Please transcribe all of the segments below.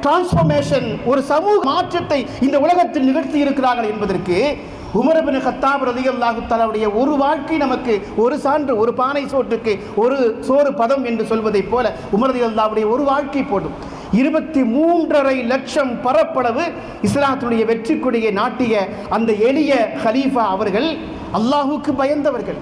Transformation, ஒரு சமூக மாற்றத்தை இந்த உலகத்தில் நிகழ்த்தி இருக்கிறார்கள் என்பதற்கு உமர் இப்னு கத்தாப் ரலியல்லாஹு தஆலாவுடைய ஒரு வாழ்க்கை நமக்கு ஒரு சான்று. ஒரு பானை சோற்றுக்கு ஒரு சோறு பதம் என்று சொல்வதைப் போல உமர் ரலியல்லாஹுடைய ஒரு வாழ்க்கை போடும். 23.5 லட்சம் பரப்பளவு இஸ்லாத்துடைய வெற்றி கொடியை நாட்டிய அந்த எளிய ஹலீஃபா அவர்கள் அல்லாஹுக்கு பயந்தவர்கள்.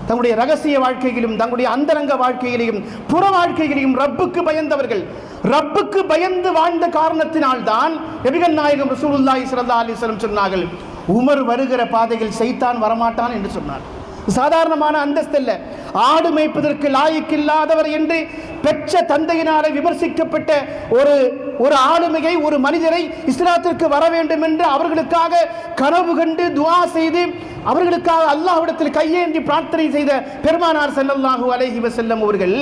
தங்களுடைய ரகசிய வாழ்க்கையிலும் தங்களுடைய அந்தரங்க வாழ்க்கையிலையும் புற வாழ்க்கையிலையும் ரப்புக்கு பயந்தவர்கள். ரப்புக்கு பயந்து வாழ்ந்த காரணத்தினால்தான் நபிகள் நாயகம் ரசூலுல்லாஹி ஸல்லல்லாஹு அலைஹி வஸல்லம் சொன்னார்கள், உமர் வருகிற பாதையில் சைத்தான் வரமாட்டான் என்று சொன்னார். சாதாரணமான அந்தஸ்து அல்ல. ஆடு மேய்ப்பதற்கு லாயக்கில்லாதவர் என்று பெற்ற தந்தையினாலே விமர்சிக்கப்பட்ட ஒரு ஆளுமையை, ஒரு மனிதரை இஸ்லாத்திற்கு வர வேண்டும் என்று அவர்களுக்காக கனவு கண்டு துஆ செய்து அவர்களுக்காக அல்லாஹ்விடத்தில் கையேந்தி பிரார்த்தனை செய்த பெருமானார் ஸல்லல்லாஹு அலைஹி வஸல்லம் அவர்கள்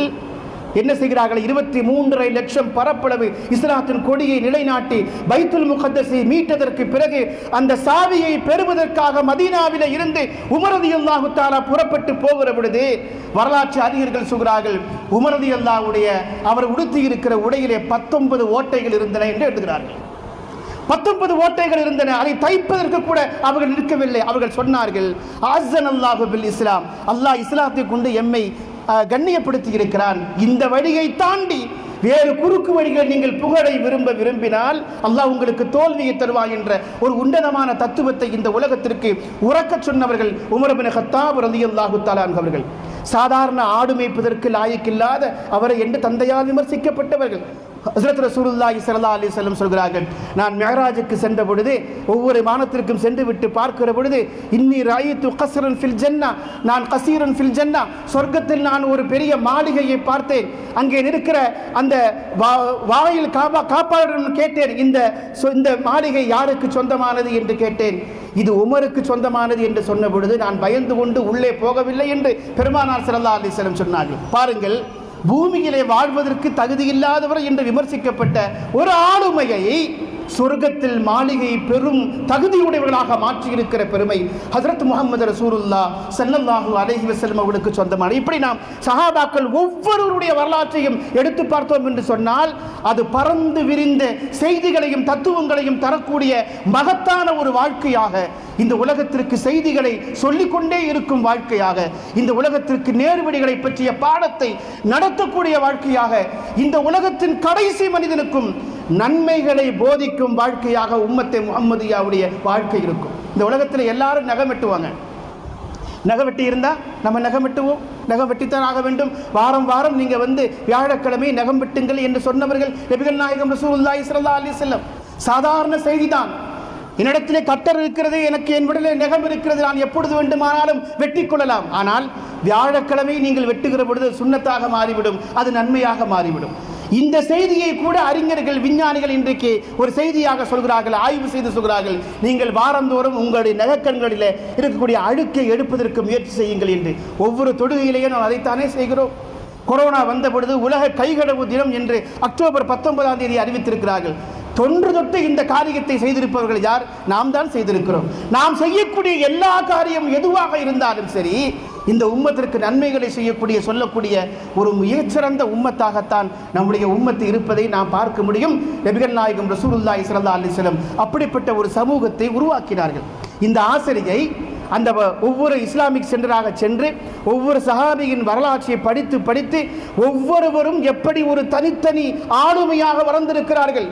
என்ன செய்கிறார்கள்? 23.5 லட்சம் பரப்பளவு இஸ்லாத்தின் கொடியை நிலைநாட்டி பைத்துல் முகத்தஸை மீட்டதற்கு பிறகு அந்த சாவியை பெறுவதற்காக மதீனாவிலே இருந்து உமர் ரலியல்லாஹு தஆலா புறப்பட்டு போகிற பொழுது வரலாற்று அறிஞர்கள் சொல்கிறார்கள், உமர் ரலியல்லாஹுடைய அவர் உடுத்தி இருக்கிற உடையிலே 19 ஓட்டைகள் இருந்தன என்று எழுதுகிறார்கள். 19 ஓட்டைகள் இருந்தன. அதை தைப்பதற்கு கூட அவர்கள் நிற்கவில்லை. அவர்கள் சொன்னார்கள், அஸ்ஸனல்லாஹு பில் இஸ்லாம், அல்லாஹ் இஸ்லாத்தை கொண்டு எம்மை கண்ணியப்படுத்தி இருக்கிறான். இந்த வழியை தாண்டி வேறு குறுக்கு வழிகளை நீங்கள் புகழை விரும்பினால் அல்லாஹ் உங்களுக்கு தோல்வியை தருவாய் என்ற ஒரு உன்னதமான தத்துவத்தை இந்த உலகத்திற்கு உறக்கச் சொன்னவர்கள் உமர் இப்னு கத்தாப் ரலியல்லாஹு தஆலா அவர்கள். சாதாரண ஆடு மேய்ப்பதற்கு லாயக்கில்லாத அவரை என்று தந்தையால் விமர்சிக்கப்பட்டவர்கள். ஹஜ்ரத் ரசூலுல்லாஹி ஸல்லல்லாஹு அலைஹி வஸல்லம் சொல்கிறார்கள், நான் மிஅராஜுக்கு சென்ற பொழுது ஒவ்வொரு வானத்திற்கும் சென்று விட்டு பார்க்கிற பொழுது இன்னி ராயித்து கஸ்ரன் ஃபில் ஜன்னா, நான் கசீரன் ஃபில் ஜன்னா, சொர்க்கத்தில் நான் ஒரு பெரிய மாளிகையை பார்த்தேன். அங்கே இருக்கிற அந்த வாயில் காப்பாளரிடம் கேட்டேன், இந்த மாளிகை யாருக்கு சொந்தமானது என்று கேட்டேன். இது உமருக்கு சொந்தமானது என்று சொன்ன பொழுது நான் பயந்து கொண்டு உள்ளே போகவில்லை என்று பெருமானார் ஸல்லல்லாஹு அலைஹி வஸல்லம் சொன்னார்கள். பாருங்கள், பூமியிலே வாழ்வதற்கு தகுதியில்லாதவர் என்று விமர்சிக்கப்பட்ட ஒரு ஆளுமையை சொர்க்கத்தில் மாளிகை பெரும் தகுதியுடையவர்களாக மாற்றியிருக்கிற பெருமை ஹஜ்ரத் முஹம்மது ரசூலுல்லாஹ் ஸல்லல்லாஹு அலைஹி வஸல்லம் அவர்களுக்கு சொந்தமான. இப்படி நாம் சஹாபாக்கள் ஒவ்வொருவருடைய வரலாற்றையும் எடுத்து பார்த்தோம் என்று சொன்னால் அது பறந்து விரிந்த செய்திகளையும் தத்துவங்களையும் தரக்கூடிய மகத்தான ஒரு வாழ்க்கையாக, இந்த உலகத்திற்கு செய்திகளை சொல்லிக்கொண்டே இருக்கும் வாழ்க்கையாக, இந்த உலகத்திற்கு நேர்வழிகளை பற்றிய பாடத்தை நடத்தக்கூடிய வாழ்க்கையாக, இந்த உலகத்தின் கடைசி மனிதனுக்கும் நன்மைகளை போதிக்கும் வாழ்க்கையாக உம்மத்தே முஹம்மதியாவுடைய வாழ்க்கை இருக்கும். இந்த உலகத்தில் எல்லாரும் நகம் வெட்டுவாங்க. நகம் வெட்டி இருந்தால் நம்ம நகம் வெட்டுவோம், நகம் வெட்டித்தான் ஆக வேண்டும். வாரம் வாரம் நீங்கள் வியாழக்கிழமை நகம் வெட்டுங்கள் என்று சொன்னவர்கள் நபிகள் நாயகம் ரசூலுல்லாஹி ஸல்லல்லாஹு அலைஹி வஸல்லம். சாதாரண செய்திதான். என்னிடத்திலே கட்டர் இருக்கிறது, எனக்கு என் விடலே நகம் இருக்கிறது, நான் எப்பொழுது வேண்டுமானாலும் வெட்டி கொள்ளலாம். ஆனால் வியாழக்கிழமை நீங்கள் வெட்டுகிற பொழுது சுன்னத்தாக மாறிவிடும், அது நன்மையாக மாறிவிடும். இந்த செய்தியை கூட அறிஞர்கள், விஞ்ஞானிகள் இன்றைக்கு ஒரு செய்தியாக சொல்கிறார்கள், ஆய்வு செய்து சொல்கிறார்கள், நீங்கள் வாரந்தோறும் உங்களுடைய நகக்கண்களில் இருக்கக்கூடிய அழுக்கை எடுப்பதற்கு முயற்சி செய்யுங்கள் என்று. ஒவ்வொரு தொடுகையிலேயே நாம் அதைத்தானே செய்கிறோம். கொரோனா வந்த பொழுது உலக கைகழுவு தினம் என்று அக்டோபர் 19ஆம் தேதி அறிவித்திருக்கிறார்கள். தொன்று தொட்டு இந்த காரியத்தை செய்திருப்பவர்கள் யார்? நாம் தான் செய்திருக்கிறோம். நாம் செய்யக்கூடிய எல்லா காரியம் எதுவாக இருந்தாலும் சரி, இந்த உம்மத்திற்கு நன்மைகளை செய்யக்கூடிய சொல்லக்கூடிய ஒரு மிகச்சிறந்த உம்மத்தாகத்தான் நம்முடைய உம்மத்து இருப்பதை நாம் பார்க்க முடியும். நபிகள் நாயகம் ரசூலுல்லாஹி ஸல்லல்லாஹு அலைஹி வஸல்லம் அப்படிப்பட்ட ஒரு சமூகத்தை உருவாக்கினார்கள். இந்த ஆசிரியை அந்த ஒவ்வொரு இஸ்லாமிக் சென்டராக சென்று ஒவ்வொரு சஹாபியின் வரலாற்றை படித்து ஒவ்வொருவரும் எப்படி ஒரு தனித்தனி ஆளுமையாக வளர்ந்திருக்கிறார்கள்.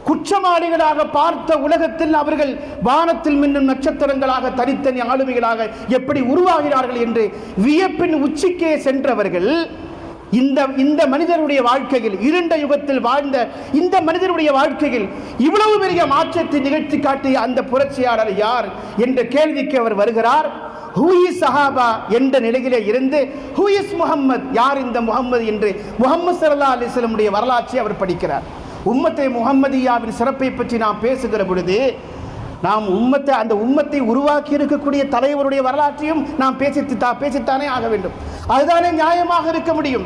குற்றவாளிகளாக பார்த்த உலகத்தில் அவர்கள் வானத்தில் மின்னும் நட்சத்திரங்களாக தனித்தனி ஆளுமைகளாக எப்படி உருவாகிறார்கள் என்று வியப்பின் உச்சிக்கே சென்றவர்கள் இந்த மனிதனுடைய வாழ்க்கையில், இருண்ட யுகத்தில் வாழ்ந்த இந்த மனிதனுடைய வாழ்க்கையில் இவ்வளவு பெரிய மாற்றத்தை நிகழ்த்தி காட்டிய அந்த புரட்சியாளர் யார் என்ற கேள்விக்கு அவர் வருகிறார். ஹூ இஸ் சஹாபா என்ற நிலையிலே இருந்து ஹூ இஸ் முஹம்மத், யார் இந்த முஹம்மது என்று முஹம்மது ஸல்லல்லாஹு அலைஹி வஸல்லம் வரலாற்றை அவர் படிக்கிறார். உம்மத்தே முஹம்மதியாவின் சிறப்பை பற்றி நாம் பேசுகிற பொழுது நாம் அந்த உம்மத்தை உருவாக்கி இருக்கக்கூடிய தலைவருடைய வரலாற்றையும் நாம் பேசித்தானே ஆக வேண்டும். அதுதானே நியாயமாக இருக்க முடியும்.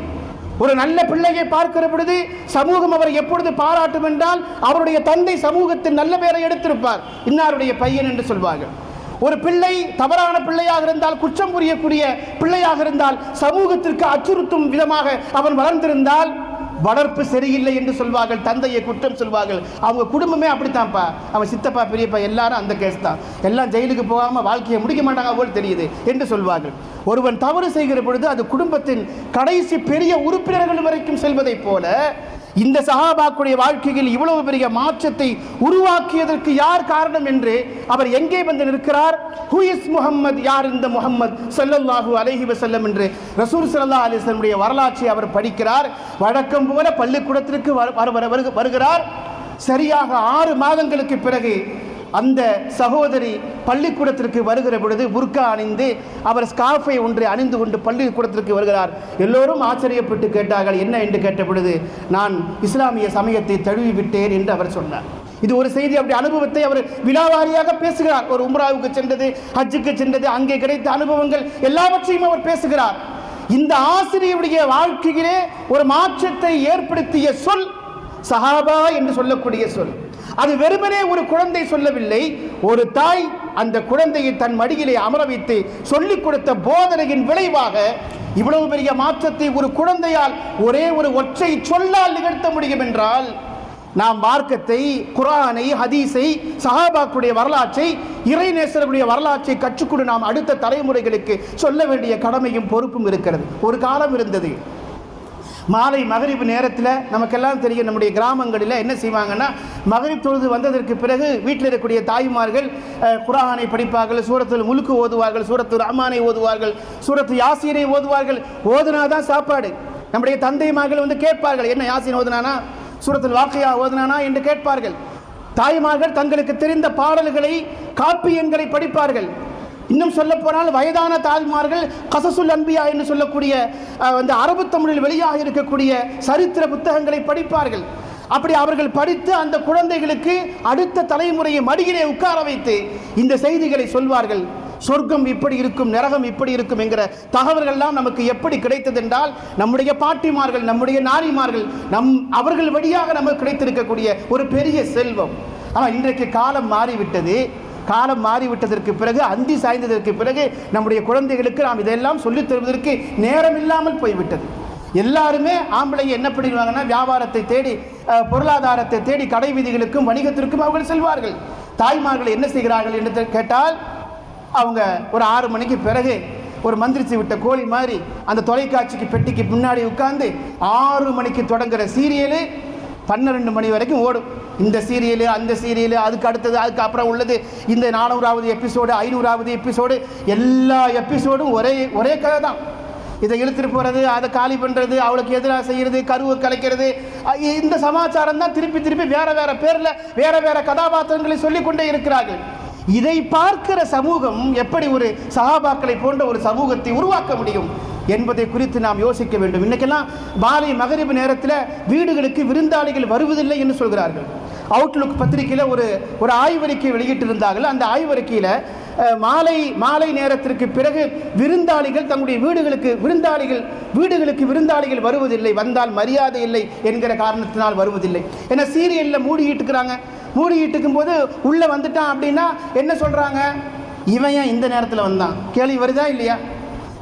ஒரு நல்ல பிள்ளையை பார்க்கிற பொழுது சமூகம் அவரை எப்பொழுது பாராட்டும் என்றால் அவருடைய தந்தை சமூகத்தின் நல்ல பேரை எடுத்திருப்பார், இன்னாருடைய பையன் என்று சொல்வார்கள். ஒரு பிள்ளை தவறான பிள்ளையாக இருந்தால், குற்றம் புரியக்கூடிய பிள்ளையாக இருந்தால், சமூகத்திற்கு அச்சுறுத்தும் விதமாக அவன் வளர்ந்திருந்தால் வளர்ப்பு சரியில்லை என்று சொல்வார்கள், தந்தையை குற்றம் சொல்வார்கள். அவங்க குடும்பமே அப்படித்தான்ப்பா, அவன் சித்தப்பா பெரியப்பா எல்லாரும் அந்த கேஸ் தான், எல்லாம் ஜெயிலுக்கு போகாமல் வாழ்க்கையை முடிக்க மாட்டாங்க போல் தெரியுது என்று சொல்வார்கள். ஒருவன் தவறு செய்கிற பொழுது அது குடும்பத்தின் கடைசி பெரிய உறுப்பினர்கள் வரைக்கும் செல்வதைப் போல இந்த சஹாபாக்குடைய வாழ்க்கையில் இவ்வளவு பெரிய மாற்றத்தை உருவாக்கியதற்கு யார் காரணம் என்று அவர் எங்கே வந்து நிற்கிறார்? ஹூ இஸ் முஹம்மது, யார் இந்த முஹம்மது ஸல்லல்லாஹு அலைஹி வஸல்லம் என்று ரசூல் ஸல்லல்லாஹு அலைஹி வஸல்லம் வரலாற்றை அவர் படிக்கிறார். வழக்கம் போல பள்ளிக்கூடத்திற்கு வருகிறார். சரியாக 6 மாதங்களுக்கு பிறகு அந்த சகோதரி பள்ளிக்கூடத்திற்கு வருகிற பொழுது புர்கா அணிந்து அவர் ஸ்கார்ஃபை ஒன்றை அணிந்து கொண்டு பள்ளிக்கூடத்திற்கு வருகிறார். எல்லோரும் ஆச்சரியப்பட்டு கேட்டார்கள், என்ன என்று கேட்ட பொழுது, நான் இஸ்லாமிய சமயத்தை தழுவி விட்டேன் என்று அவர் சொன்னார். இது ஒரு செய்தி. அப்படி அனுபவத்தை அவர் விலாவாரியாக பேசுகிறார். ஒரு உம்ராவுக்கு சென்றது, ஹஜ்ஜுக்கு சென்றது, அங்கே கிடைத்த அனுபவங்கள் எல்லாவற்றையும் அவர் பேசுகிறார். இந்த ஆசிரியருடைய வாழ்க்கையிலே ஒரு மாற்றத்தை ஏற்படுத்திய சொல் சஹாபா என்று சொல்லக்கூடிய சொல். அது வெறுமனே ஒரு குழந்தை சொல்லவில்லை, ஒரு தாய் அந்த குழந்தையை தன் மடியிலே அமர வைத்து சொல்லிக் கொடுத்த போதனையின் விளைவாக இவ்வளவு பெரிய மாற்றத்தை ஒரு குழந்தையால் ஒரே ஒரு ஒற்றை சொல்லால் நிகழ்த்த முடியும் என்றால், நாம் மார்க்கத்தை, குர்ஆனை, ஹதீஸை, சஹாபாக்களுடைய வரலாற்றை, இறைநேசர்களுடைய வரலாற்றை கற்றுக்கொண்டு நாம் அடுத்த தலைமுறைகளுக்கு சொல்ல வேண்டிய கடமையும் பொறுப்பும் இருக்கிறது. ஒரு காலம் இருந்தது, மாலை மகரிப் நேரத்தில் நமக்கெல்லாம் தெரியும், நம்முடைய கிராமங்களில் என்ன செய்வாங்கன்னா, மகரிப் தொழுது வந்ததற்கு பிறகு வீட்டில் இருக்கக்கூடிய தாய்மார்கள் குர்ஆனை படிப்பார்கள், சூரத்துல் முல்க் ஓதுவார்கள், சூரத்துல் ரஹ்மானை ஓதுவார்கள், சூரத்து யாசீனை ஓதுவார்கள். ஓதுனாதான் சாப்பாடு. நம்முடைய தந்தைமார்கள் வந்து கேட்பார்கள், என்ன யாசீன் ஓதுனானா, சூரத்துல் வாக்கியா ஓதுனானா என்று கேட்பார்கள். தாய்மார்கள் தங்களுக்கு தெரிந்த பாடல்களை, காப்பியங்களை படிப்பார்கள். இன்னும் சொல்ல போனால் வயதான தாய்மார்கள் கசசுல் அன்பியா என்று சொல்லக்கூடிய அந்த அரபு தமிழில் வெளியாக இருக்கக்கூடிய சரித்திர புத்தகங்களை படிப்பார்கள். அப்படி அவர்கள் படித்து அந்த குழந்தைகளுக்கு அடுத்த தலைமுறையை மடியிலே உட்கார வைத்து இந்த செய்திகளை சொல்வார்கள். சொர்க்கம் இப்படி இருக்கும், நரகம் இப்படி இருக்கும் என்கிற தகவல்கள்லாம் நமக்கு எப்படி கிடைத்தது என்றால், நம்முடைய பாட்டிமார்கள், நம்முடைய நாரிமார்கள், அவர்கள் வழியாக நமக்கு கிடைத்திருக்கக்கூடிய ஒரு பெரிய செல்வம். ஆனால் இன்றைக்கு காலம் மாறிவிட்டது. காலம் மாறிவிட்டதற்கு பிறகு, அந்தி சாய்ந்ததற்கு பிறகு நம்முடைய குழந்தைகளுக்கு நாம் இதெல்லாம் சொல்லித் தருவதற்கு நேரம் இல்லாமல் போய்விட்டது. எல்லாருமே ஆம்பளைங்க என்ன பண்ணிடுவாங்கன்னா, வியாபாரத்தை தேடி, பொருளாதாரத்தை தேடி கடை வீதிகளுக்கும் வணிகத்திற்கும் அவர்கள் செல்வார்கள். தாய்மார்கள் என்ன செய்கிறார்கள் என்று கேட்டால், அவங்க ஒரு 6 மணிக்கு பிறகு ஒரு மந்திரிச்சு விட்ட கோழி மாதிரி அந்த தொலைக்காட்சிக்கு பெட்டிக்கு முன்னாடி உட்கார்ந்து 6 மணிக்கு தொடங்குகிற சீரியலு 12 மணி வரைக்கும் ஓடும். இந்த சீரியலு, அந்த சீரியலு, அதுக்கு அடுத்தது, அதுக்கு அப்புறம் உள்ளது இந்த 400வது எபிசோடு, 500வது எபிசோடு, எல்லா எபிசோடும் ஒரே கதை தான். இதை இழுத்துட்டு போகிறது, அதை காலி பண்ணுறது, அவளுக்கு எதிராக செய்கிறது, கருவை கலைக்கிறது, இந்த சமாச்சாரம் தான் திருப்பி திருப்பி வேற பேரில் வேற கதாபாத்திரங்களை சொல்லிக்கொண்டே இருக்கிறார்கள். இதை பார்க்கிற சமூகம் எப்படி ஒரு சஹாபாக்களை போன்ற ஒரு சமூகத்தை உருவாக்க முடியும் என்பதை குறித்து நாம் யோசிக்க வேண்டும். இன்னைக்கெல்லாம் மாலை மகரிப் நேரத்தில் வீடுகளுக்கு விருந்தாளிகள் வருவதில்லை என்று சொல்கிறார்கள். அவுட்லுக் பத்திரிகையில் ஒரு ஆய்வறிக்கை வெளியிட்டிருந்தார்கள். அந்த ஆய்வறிக்கையில் மாலை நேரத்திற்கு பிறகு விருந்தாளிகள் தங்களுடைய வீடுகளுக்கு விருந்தாளிகள் வருவதில்லை, வந்தால் மரியாதை இல்லை என்கிற காரணத்தினால் வருவதில்லை. ஏன்னா சீரியலில் மூடிக்கிட்டுக்கிறாங்க. மூடிக்கிட்டுக்கும் போது உள்ளே வந்துட்டான் அப்படின்னா என்ன சொல்கிறாங்க, இவன் ஏன் இந்த நேரத்தில் வந்தான், கேள்வி வருதா இல்லையா?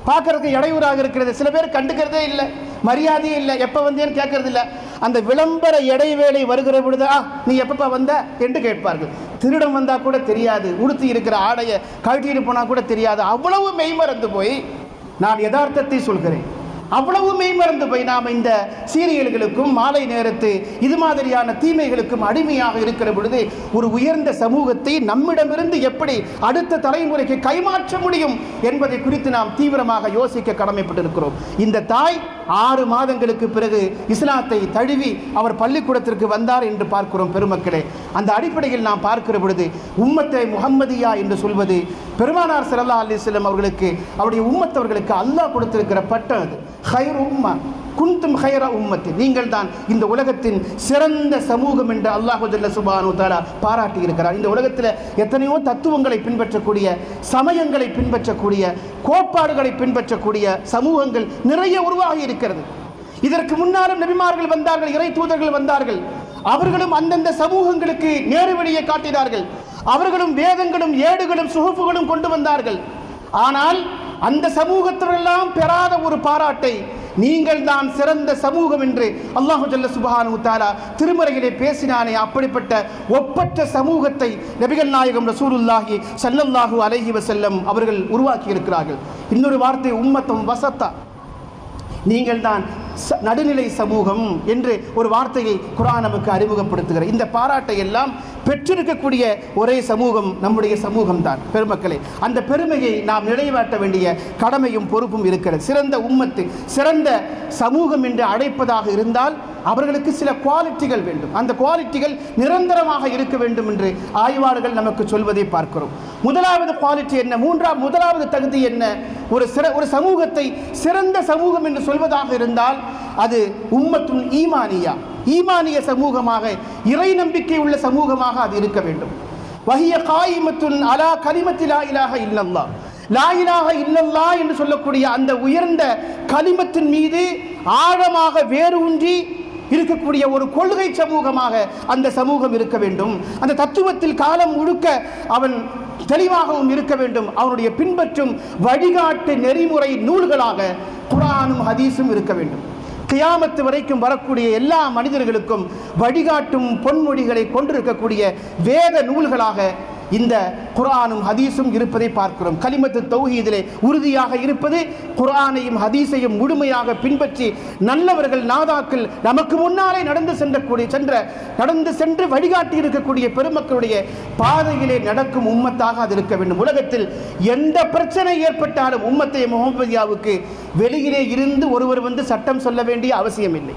பார்க்கறதுக்கு இடையூறாக இருக்கிறது. சில பேர் கண்டுக்கிறதே இல்லை, மரியாதையே இல்லை, எப்போ வந்தேன்னு கேட்கறது இல்லை. அந்த விளம்பர இடைவேளை வருகிற பொழுது, நீ எப்பப்பா வந்த என்று கேட்பார்கள். திருடம் வந்தால் கூட தெரியாது, உடுத்தி இருக்கிற ஆடையை கழட்டிட்டு போனால் கூட தெரியாது. அவ்வளவு மெய்மறந்து போய், நான் யதார்த்தத்தை சொல்கிறேன், அவ்வளவு மெய்மறந்து போய் நாம் இந்த சீரியல்களுக்கும் மாலை நேரத்து இது மாதிரியான தீமைகளுக்கும் அடிமையாக இருக்கிற பொழுது ஒரு உயர்ந்த சமூகத்தை நம்மிடமிருந்து எப்படி அடுத்த தலைமுறைக்கு கைமாற்ற முடியும் என்பதை குறித்து நாம் தீவிரமாக யோசிக்க கடமைப்பட்டிருக்கிறோம். இந்த தாய் 6 மாதங்களுக்கு பிறகு இஸ்லாத்தை தழுவி அவர் பள்ளிக்கூடத்திற்கு வந்தார் என்று பார்க்கிறோம். பெருமக்களே, அந்த அடிப்படையில் நாம் பார்க்கிற பொழுது உம்மத்தை முஹம்மதியா என்று சொல்வது பெருமானார் ஸல்லல்லாஹு அலைஹி வஸல்லம் அவர்களுக்கு, அவருடைய உம்மத்தவர்களுக்கு அல்லாஹ் கொடுத்திருக்கிற பட்டம் அது. ஹைர் உம்மா குன்தும் ஹைர உம்மத்தி, நீங்கள் தான் இந்த உலகத்தின் சிறந்த சமூகம் என்று அல்லாஹ் ஜல்ல சுப்ஹானஹு வ தஆலா பாராட்டி இருக்கிறார். இந்த உலகத்தில் எத்தனையோ தத்துவங்களை பின்பற்றக்கூடிய, சமயங்களை பின்பற்றக்கூடிய, கோட்பாடுகளை பின்பற்றக்கூடிய சமூகங்கள் நிறைய உருவாகி இருக்கிறது. இதற்கு முன்னாலும் நபிமார்கள் வந்தார்கள், இறை தூதர்கள் வந்தார்கள். அவர்களும் அந்தந்த சமூகங்களுக்கு நேரு வழியை காட்டினார்கள். அவர்களும் வேதங்களும் ஏடுகளும் சுஹுஃபுகளும் கொண்டு வந்தார்கள். ஆனால் அந்த சமூகத்திலெல்லாம் பெறாத ஒரு பாராட்டை நீங்கள் தான் சிறந்த சமூகம் என்று அல்லாஹு ஜல்ல சுப்ஹானஹு வ தஆலா திருமறையிலே பேசினானே, அப்படிப்பட்ட ஒப்பற்ற சமூகத்தை நபிகள் நாயகம் ரசூலுல்லாஹி ஸல்லல்லாஹு அலைஹி வஸல்லம் அவர்கள் உருவாக்கி இருக்கிறார்கள். இன்னொரு வார்த்தை உம்மத்தும் வசத்தா, நீங்கள் தான் நடுநிலை சமூகம் என்று ஒரு வார்த்தையை குர்ஆன் நமக்கு அறிமுகப்படுத்துகிறது. இந்த பாராட்டை எல்லாம் பெற்றிருக்கக்கூடிய ஒரே சமூகம் நம்முடைய சமூகம் தான். பெருமக்களே, அந்த பெருமையை நாம் நிலைநாட்ட வேண்டிய கடமையும் பொறுப்பும் இருக்கிறது. சிறந்த உம்மத்து, சிறந்த சமூகம் என்று அழைப்பதாக இருந்தால் அவர்களுக்கு சில குவாலிட்டிகள் வேண்டும். அந்த குவாலிட்டிகள் நிரந்தரமாக இருக்க வேண்டும் என்று ஆய்வாளர்கள் நமக்கு சொல்வதை பார்க்கிறோம். முதலாவது குவாலிட்டி என்ன? முதலாவது தகுதி என்ன? ஒரு சமூகத்தை சிறந்த சமூகம் என்று சொல்வதாக இருந்தால் அது உம்மத்துன் ஈமானியா, ஈமானிய சமூகமாக, இறை நம்பிக்கை உள்ள சமூகமாக அது இருக்க வேண்டும். வஹிய காயிமத்துன் அலா கலிமத்தி லா இலாஹ இல்லல்லாஹ், லா இலாஹ இல்லல்லாஹ் என்று சொல்லக்கூடிய அந்த உயர்ந்த கலிமத்தின் மீது ஆழமாக வேறு ஊன்றி இருக்கக்கூடிய ஒரு கொள்கை சமூகமாக அந்த சமூகம் இருக்க வேண்டும். அந்த தத்துவத்தில் காலம் முழுக்க அவன் தெளிவாகவும் இருக்க வேண்டும். அவனுடைய பின்பற்றும் வழிகாட்டு நெறிமுறை நூல்களாக குர்ஆனும் ஹதீஸும் இருக்க வேண்டும். கியாமத்து வரைக்கும் வரக்கூடிய எல்லா மனிதர்களுக்கும் வழிகாட்டும் பொன்மொழிகளை கொண்டிருக்கக்கூடிய வேத நூல்களாக இந்த குர்ஆனும் ஹதீஸும் இருப்பதை பார்க்கிறோம். கலிமத்து தௌஹீதிலே உறுதியாக இருப்பது, குர்ஆனையும் ஹதீஸையும் முழுமையாக பின்பற்றி நல்லவர்கள் நாதாக்கள் நமக்கு முன்னாலே நடந்து சென்று வழிகாட்டி இருக்கக்கூடிய பெருமக்களுடைய பாதையிலே நடக்கும் உம்மத்தாக அது இருக்க வேண்டும். உலகத்தில் எந்த பிரச்சனை ஏற்பட்டாலும் உம்மத்தை முஹம்மதியாவுக்கு வெளியிலே இருந்து ஒருவர் வந்து சட்டம் சொல்ல வேண்டிய அவசியம் இல்லை.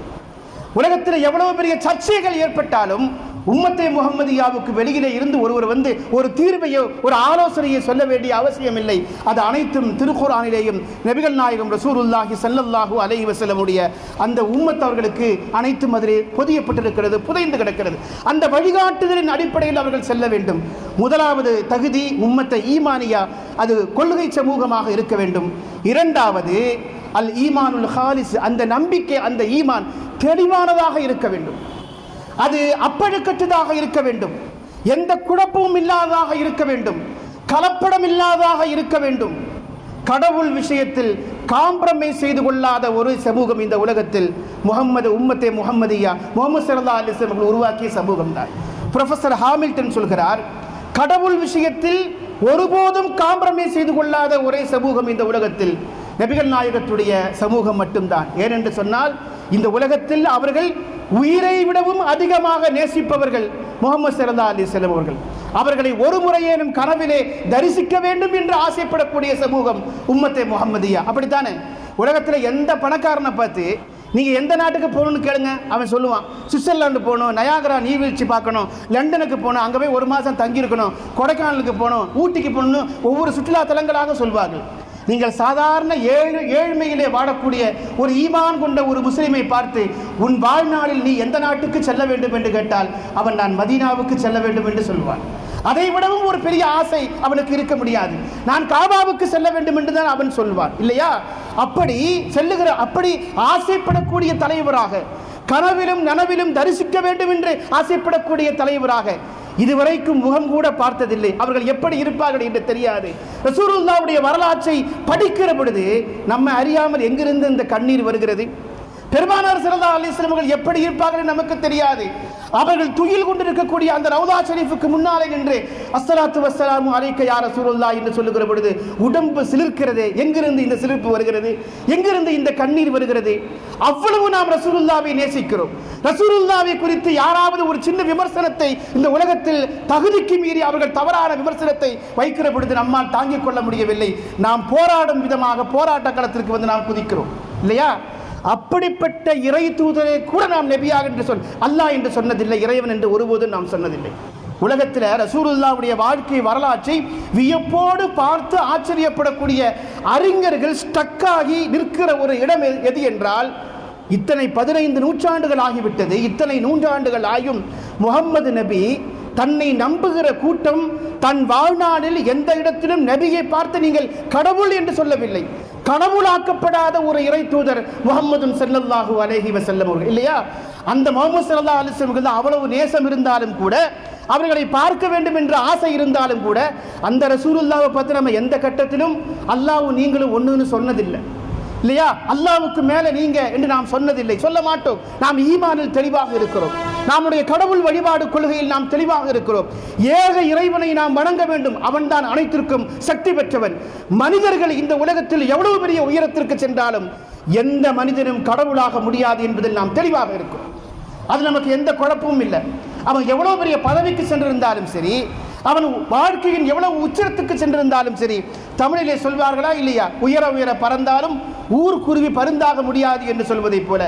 உலகத்தில் எவ்வளவு பெரிய சர்ச்சைகள் ஏற்பட்டாலும் உம்மத்தை முஹம்மதியாவுக்கு வெளியிலே இருந்து ஒருவர் வந்து ஒரு தீர்வையோ ஒரு ஆலோசனையை சொல்ல வேண்டிய அவசியம் இல்லை. அது அனைத்தும் திருக்குர்ஆனிலேயும் நபிகள் நாயகம் ரசூலுல்லாஹி ஸல்லல்லாஹு அலைஹி வஸல்லமுடைய அந்த உம்மத் அவர்களுக்கு அனைத்தும் அதிலே பொதியப்பட்டிருக்கிறது, புதைந்து கிடக்கிறது. அந்த வழிகாட்டுதலின் அடிப்படையில் அவர்கள் செல்ல வேண்டும். முதலாவது தகுதி உம்மத்தை ஈமானியா, அது கொள்கை சமூகமாக இருக்க வேண்டும். இரண்டாவது அல் ஈமானுல் ஹாலிஸ், அந்த நம்பிக்கை, அந்த ஈமான் தெளிவானதாக இருக்க வேண்டும். அது அப்பழுக்கற்றதாக இருக்க வேண்டும். எந்த குழப்பமும் இல்லாததாக இருக்க வேண்டும். கலப்படம் இல்லாததாக இருக்க வேண்டும். கடவுள் விஷயத்தில் காம்ப்ரமைஸ் செய்து கொள்ளாத ஒரு சமூகம் இந்த உலகத்தில் உம்மத்தே முஹம்மதியா, முஹம்மது ஸல்லல்லாஹு அலைஹி வஸல்லம் உருவாக்கிய சமூகம் தான். ப்ரொஃபசர் ஹாமில்டன் சொல்கிறார், கடவுள் விஷயத்தில் ஒருபோதும் காம்ப்ரமைஸ் செய்து கொள்ளாத ஒரே சமூகம் இந்த உலகத்தில் நபிகள் நாயகத்துடைய சமூகம் மட்டும்தான். ஏனென்று சொன்னால் இந்த உலகத்தில் அவர்கள் உயிரை விடவும் அதிகமாக நேசிப்பவர்கள் முஹம்மது ஸல்லல்லாஹு அலைஹி வஸல்லம் அவர்கள். அவர்களை ஒரு முறையேனும் கனவிலே தரிசிக்க வேண்டும் என்று ஆசைப்படக்கூடிய சமூகம் உம்மத்தே முஹம்மதியா. அப்படித்தானே? உலகத்தில் எந்த பணக்காரனை பார்த்து நீங்கள் எந்த நாட்டுக்கு போகணும்னு கேளுங்க, அவன் சொல்லுவான் சுவிட்சர்லாந்து போகணும், நயாகரா நீர்வீழ்ச்சி பார்க்கணும், லண்டனுக்கு போகணும், அங்கே போய் ஒரு மாதம் தங்கியிருக்கணும், கொடைக்கானலுக்கு போகணும், ஊட்டிக்கு போகணும்னு ஒவ்வொரு சுற்றுலா தலங்களாக சொல்வார்கள். நீங்கள் சாதாரண ஏழ்மையிலே வாழக்கூடிய ஒரு ஈமான் கொண்ட ஒரு முஸ்லிமை பார்த்து உன் வாழ்நாளில் நீ எந்த நாட்டுக்கு செல்ல வேண்டும் என்று கேட்டால் அவன் நான் மதீனாவுக்கு செல்ல வேண்டும் என்று சொல்வான். அதை விடவும் ஒரு பெரிய ஆசை அவனுக்கு இருக்க முடியாது. நான் காபாவுக்கு செல்ல வேண்டும் என்று தான் அவன் சொல்வான், இல்லையா? அப்படி ஆசைப்படக்கூடிய தலைவராக, கனவிலும் நனவிலும் தரிசிக்க வேண்டும் என்று ஆசைப்படக்கூடிய தலைவராக இதுவரைக்கும் முகம் கூட பார்த்ததில்லை. அவர்கள் எப்படி இருப்பார்கள் என்று தெரியாது. ரசூலுல்லாஹ்வுடைய வரலாற்றை படிக்கிற பொழுது நம்ம அறியாமல் எங்கிருந்து இந்த கண்ணீர் வருகிறது? பெருமானார் ஸல்லல்லாஹு அலைஹி வஸல்லம் அவர்கள் எப்படி இருப்பார்கள் நமக்கு தெரியாது. அவர்கள் துயில் கொண்டிருக்கக்கூடிய அந்த ரவுதா ஷரீஃபுக்கு முன்னாலே நின்று அஸ்ஸலாத்து வஸ்ஸலாமு அலைக்க யா ரசூலுல்லாஹ் என்று சொல்லுகிற பொழுது உடம்பு சிலிர்க்கிறது. எங்கிருந்து இந்த சிலிர்ப்பு வருகிறது? எங்கிருந்து இந்த கண்ணீர் வருகிறது? அவ்வளவு நாம் ரசூலுல்லாஹ்வை நேசிக்கிறோம். ரசூலுல்லாஹ்வை குறித்து யாராவது ஒரு சின்ன விமர்சனத்தை இந்த உலகத்தில் தகுதிக்கு மீறி அவர்கள் தவறான விமர்சனத்தை வைக்கிற பொழுது நம்மால் தாங்கிக் கொள்ள முடியவில்லை. நாம் போராடும் விதமாக போராட்ட களத்திற்கு வந்து நாம் குதிக்கிறோம், இல்லையா? அப்படிப்பட்ட இறை தூதரை கூட நாம் நபியாக என்று அல்லாஹ் என்று சொன்னதில்லை, இறைவன் என்று ஒருபோதும் நாம் சொன்னதில்லை. உலகத்தில் ரசூலுல்லாஹ்வுடைய வாழ்க்கை வரலாற்றை வியப்போடு பார்த்து ஆச்சரியப்படக்கூடிய அறிஞர்கள் ஸ்டக்காகி நிற்கிற ஒரு இடம் எது என்றால், இத்தனை 15 நூற்றாண்டுகள் ஆகிவிட்டது. இத்தனை நூற்றாண்டுகள் ஆயும் முஹம்மது நபி தன்னை நம்புகிற கூட்டம் தன் வாழ்நாளில் எந்த இடத்திலும் நபியை பார்த்து நீங்கள் கடவுள் என்று சொல்லவில்லை. கடவுளாக்கப்படாத ஒரு இறை தூதர் முஹம்மது ஸல்லல்லாஹு அலைஹி வஸல்லம் அவர்கள், இல்லையா? அந்த முஹம்மது ஸல்லல்லாஹு அலைஹி வஸல்லம் அவ்வளவு நேசம் இருந்தாலும் கூட, அவர்களை பார்க்க வேண்டும் என்ற ஆசை இருந்தாலும் கூட, அந்த ரசூலுல்லாஹ்வை பார்த்து நம்ம எந்த கட்டத்திலும் அல்லாஹ் நீங்களும் ஒன்றுன்னு சொன்னதில்லை. இல்லையா? அல்லாஹ்வுக்கு மேல நீங்க என்று நாம் சொன்னதில்லை, சொல்ல மாட்டோம். நாம் ஈமானில் தெளிவாக இருக்கிறோம், நம்முடைய கடவுள் வழிபாடு கொள்கையில் நாம் தெளிவாக இருக்கிறோம். ஏக இறைவனை நாம் வணங்க வேண்டும், அவன்தான் அனைத்திற்கும் சக்தி பெற்றவன். மனிதர்கள் இந்த உலகத்தில் எவ்வளவு பெரிய உயரத்திற்கு சென்றாலும் எந்த மனிதனும் கடவுளாக முடியாது என்பதில் நாம் தெளிவாக இருக்கிறோம். அது நமக்கு எந்த குழப்பமும் இல்லை. அவன் எவ்வளவு பெரிய பதவிக்கு சென்றிருந்தாலும் சரி, அவன் வாழ்க்கையின் எவ்வளவு உச்சத்துக்கு சென்றிருந்தாலும் சரி, தமிழிலே சொல்வார்களா இல்லையா, உயர உயர பறந்தாலும் ஊர்க்குருவி பருந்தாக முடியாது என்று சொல்வதை போல,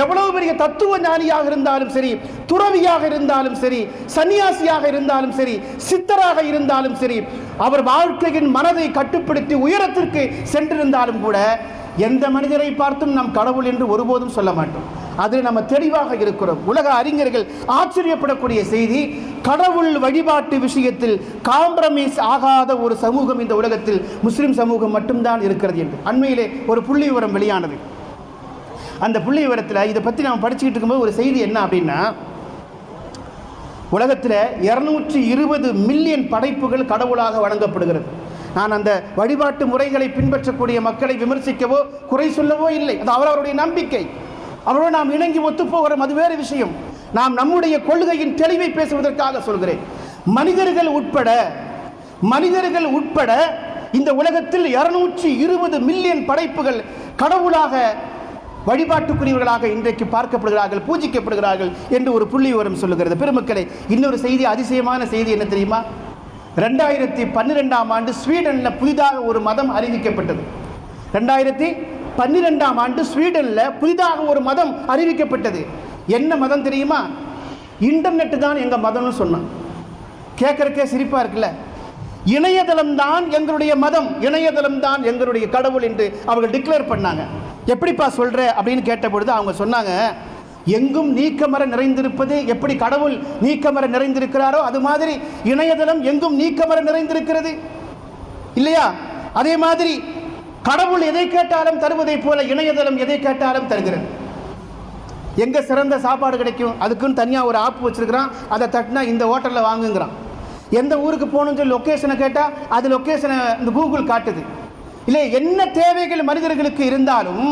எவ்வளவு பெரிய தத்துவ ஞானியாக இருந்தாலும் சரி, துறவியாக இருந்தாலும் சரி, சன்னியாசியாக இருந்தாலும் சரி, சித்தராக இருந்தாலும் சரி, அவர் வாழ்க்கையின் மனதை கட்டுப்படுத்தி உயரத்திற்கு சென்றிருந்தாலும் கூட எந்த மனிதரை பார்த்தும் நாம் கடவுள் என்று ஒருபோதும் சொல்ல மாட்டோம். அதில் நம்ம தெளிவாக இருக்கிறோம். உலக அறிஞர்கள் ஆச்சரியப்படக்கூடிய செய்தி, கடவுள் வழிபாட்டு விஷயத்தில் காம்ப்ரமைஸ் ஆகாத ஒரு சமூகம் இந்த உலகத்தில் முஸ்லிம் சமூகம் மட்டும்தான் இருக்கிறது என்று. அண்மையிலே ஒரு புள்ளி விவரம் வெளியானது. அந்த புள்ளி விவரத்தில் இதை பற்றி நம்ம படிச்சுக்கிட்டு இருக்கும்போது ஒரு செய்தி என்ன அப்படின்னா, உலகத்தில் 220 மில்லியன் படைப்புகள் கடவுளாக வழங்கப்படுகிறது. நான் அந்த வழிபாட்டு முறைகளை பின்பற்றக்கூடிய மக்களை விமர்சிக்கவோ குறை சொல்லவோ இல்லை, அது அவரவருடைய நம்பிக்கை, அவரோடு நாம் இணங்கி ஒத்துப்போகிறோம், அது வேறு விஷயம். நாம் நம்முடைய கொள்கையின் தெளிவை பேசுவதற்காக சொல்கிறேன். மனிதர்கள் உட்பட இந்த உலகத்தில் 220 மில்லியன் படைப்புகள் கடவுளாக வழிபாட்டுக்குரியவர்களாக இன்றைக்கு பார்க்கப்படுகிறார்கள், பூஜிக்கப்படுகிறார்கள் என்று ஒரு புள்ளி விவரம் சொல்லுகிறது. பெருமக்களே, இன்னொரு செய்தி, அதிசயமான செய்தி என்ன தெரியுமா? 2012ஆம் ஆண்டு ஸ்வீடனில் புதிதாக ஒரு மதம் அறிவிக்கப்பட்டது. 2012ஆம் ஆண்டு ஸ்வீடனில் புதிதாக ஒரு மதம் அறிவிக்கப்பட்டது. என்ன மதம் தெரியுமா? இன்டர்நெட் தான் எங்கள் மதம்னு சொன்னான். கேட்கறக்கே சிரிப்பாக இருக்குல்ல. இணையதளம் தான் எங்களுடைய மதம், இணையதளம் தான் எங்களுடைய கடவுள் என்று அவர்கள் டிக்ளேர் பண்ணாங்க. எப்படிப்பா சொல்கிற அப்படின்னு கேட்டபொழுது அவங்க சொன்னாங்க, எங்கும் நீக்கமர நிறைந்திருப்பது எப்படி கடவுள் நீக்கமர நிறைந்திருக்கிறாரோ அது மாதிரி இணையதளம் எங்கும் நீக்கமர நிறைந்திருக்கிறது இல்லையா? அதே மாதிரி கடவுள் எதை கேட்டாலும் தருவதை போல இணையதளம் எதை கேட்டாலும் தருகிறது. எங்க சிறந்த சாப்பாடு கிடைக்கும் அதுக்குன்னு தனியாக ஒரு ஆப் வச்சிருக்கிறான். அதை தட்டினா இந்த ஹோட்டலில் வாங்குங்கிறான். எந்த ஊருக்கு போகணும்னு சொல்லி லொக்கேஷனை கேட்டால் அது லொக்கேஷனை இந்த கூகுள் காட்டுது. இல்லை, என்ன தேவைகள் மனிதர்களுக்கு இருந்தாலும்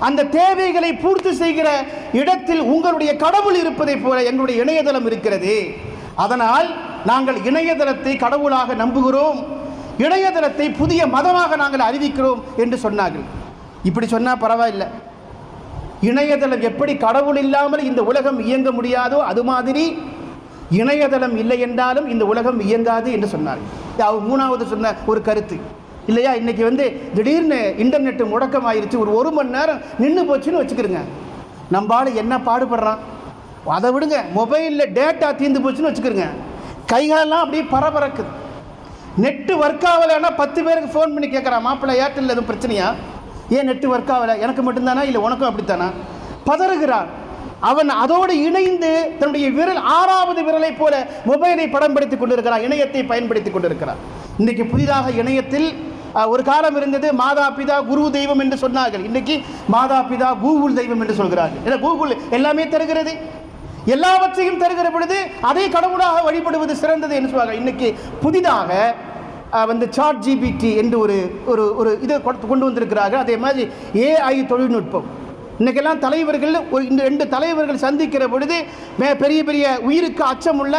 அந்த தேவைகளை பூர்த்தி செய்கிற இடத்தில் உங்களுடைய கடவுள் இருப்பதை போல எங்களுடைய இணையதளம் இருக்கிறது. அதனால் நாங்கள் இணையதளத்தை கடவுளாக நம்புகிறோம், இணையதளத்தை புதிய மதமாக நாங்கள் அறிவிக்கிறோம் என்று சொன்னார்கள். இப்படி சொன்னால் பரவாயில்லை. இணையதளம் எப்படி கடவுள் இல்லாமல் இந்த உலகம் இயங்க முடியாதோ அது மாதிரி இணையதளம் இல்லை என்றாலும் இந்த உலகம் இயங்காது என்று சொன்னார்கள். மூணாவது சொன்ன ஒரு கருத்து இல்லையா? இன்னைக்கு திடீர்னு இன்டர்நெட் முடக்கமாயிருச்சு, ஒரு மணி நேரம் நின்று போச்சுன்னு வச்சுக்கிறோங்க. நம்மளால என்ன பாடுபடுறான் அதை விடுங்க. மொபைலில் டேட்டா தீர்ந்து போச்சுன்னு வச்சுக்கிறோங்க, கைகாலெல்லாம் அப்படியே பரபரக்குது. நெட்டு ஒர்க் ஆகலைன்னா 10 பேருக்கு ஃபோன் பண்ணி கேட்குறான், மாப்பிள்ளை ஏர்டெல் எதுவும் பிரச்சனையா, ஏன் நெட்டு ஒர்க் ஆகலை, எனக்கு மட்டும்தானா இல்லை உனக்கும் அப்படித்தானா, பதறுகிறான். அவன் அதோடு இணைந்து தன்னுடைய விரல் 6வது விரலை போல மொபைலை படம் பிடித்துக் கொண்டிருக்கிறான், இணையத்தை பயன்படுத்தி கொண்டிருக்கிறான். இன்றைக்கு புதிதாக இணையத்தில் ஒரு காலம் இருந்தது மாதா பிதா குரு தெய்வம் என்று சொன்னார்கள். இன்னைக்கு மாதா பிதா கூகுள் தெய்வம் என்று சொல்கிறார்கள். ஏன்னா கூகுள் எல்லாமே தருகிறது, எல்லாவற்றையும் தருகிற பொழுது அதை கடவுளாக வழிபடுவது சிறந்தது என்று சொல்வார்கள். இன்னைக்கு புதிதாக சாட் ஜிபிடி என்று ஒரு இதை கொண்டு வந்திருக்கிறார்கள். அதே மாதிரி ஏஐ தொழில்நுட்பம். இன்றைக்கெல்லாம் தலைவர்கள் இந்த 2 தலைவர்கள் சந்திக்கிற பொழுது பெரிய பெரிய உயிருக்கு அச்சமுள்ள